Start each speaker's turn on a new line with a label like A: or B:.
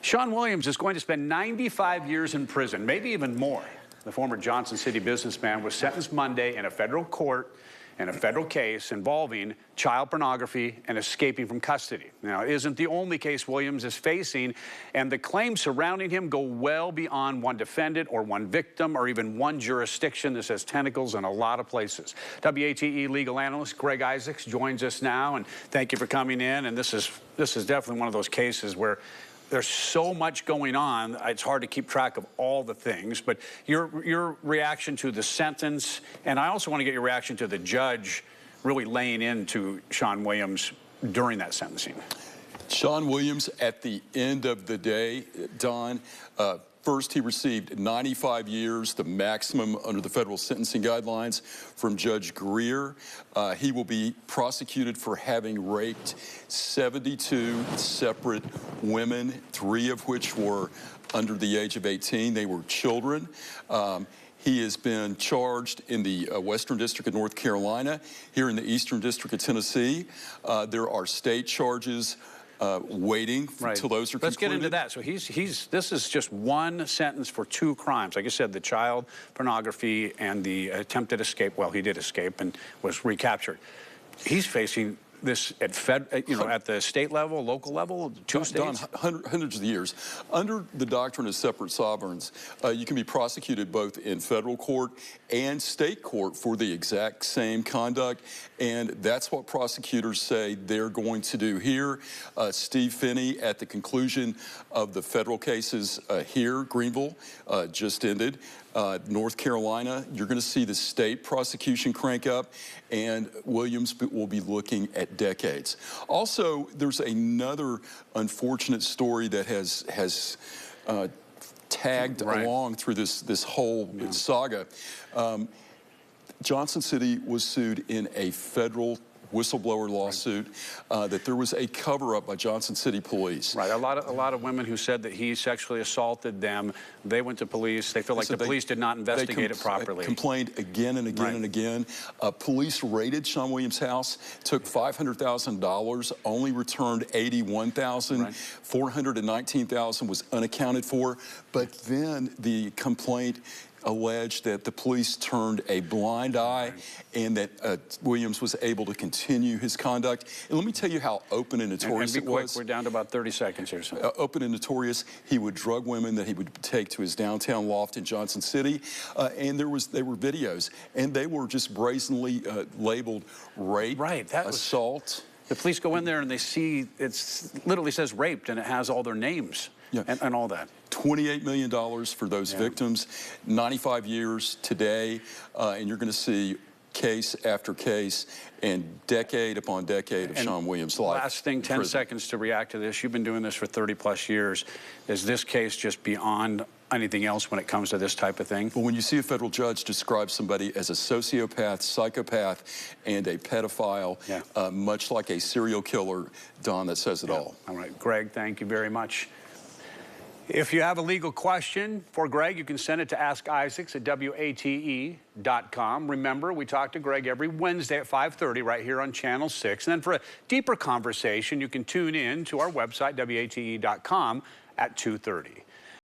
A: Sean Williams is going to spend 95 years in prison, maybe even more. The former Johnson City businessman was sentenced Monday in a federal court in a federal case involving child pornography and escaping from custody. Now, it isn't the only case Williams is facing, and the claims surrounding him go well beyond one defendant or one victim or even one jurisdiction. This has tentacles in a lot of places. WATE legal analyst Greg Isaacs joins us now, and thank you for coming in. And this is definitely one of those cases where there's so much going on, it's hard to keep track of all the things. But your reaction to the sentence, and I also want to get your reaction to the judge really laying into Sean Williams during that sentencing.
B: Sean Williams, at the end of the day, Don, first he received 95 years, the maximum under the federal sentencing guidelines from Judge Greer. He will be prosecuted for having raped 72 separate women, 3 of which were under the age of 18. They were children. He has been charged in the Western District of North Carolina, here in the Eastern District of Tennessee. There are state charges waiting until those are concluded.
A: Let's get into that. So this is just one sentence for 2 crimes. Like I said, the child pornography and the attempted escape. Well, he did escape and was recaptured. He's facing this at at the state level, local level, 2 states?
B: Don, hundreds of years. Under the doctrine of separate sovereigns, you can be prosecuted both in federal court and state court for the exact same conduct, and that's what prosecutors say they're going to do here. Steve Finney, at the conclusion of the federal cases here, Greenville, just ended. North Carolina, you're going to see the state prosecution crank up, and Williams will be looking at decades. Also, there's another unfortunate story that has tagged along through this whole saga. Johnson City was sued in a federal whistleblower lawsuit that there was a cover-up by Johnson City police.
A: Right, a lot of women who said that he sexually assaulted them, they went to police. They feel like the police did not investigate it properly.
B: Complained again and again and again. Police raided Sean Williams' house, took $500,000, only returned $81,000. $419,000 was unaccounted for. But then the complaint alleged that the police turned a blind eye and that Williams was able to continue his conduct. And let me tell you how open and notorious it was.
A: We're down to about 30 seconds here. So.
B: Open and notorious. He would drug women that he would take to his downtown loft in Johnson City. And they were videos. And they were just brazenly labeled rape, assault.
A: The police go in there and they see, it literally says raped, and it has all their names and all that.
B: $28 million for those victims, 95 years today, and you're going to see case after case and decade upon decade of Sean Williams' life.
A: Last thing, 10 seconds to react to this. You've been doing this for 30-plus years. Is this case just beyond anything else when it comes to this type of thing?
B: Well, when you see a federal judge describe somebody as a sociopath, psychopath, and a pedophile, much like a serial killer, Don, that says it all.
A: All right, Greg, thank you very much. If you have a legal question for Greg, you can send it to AskIsaacs@WATE.com. Remember, we talk to Greg every Wednesday at 5:30 right here on Channel 6. And then for a deeper conversation, you can tune in to our website, WATE.com, at 2:30.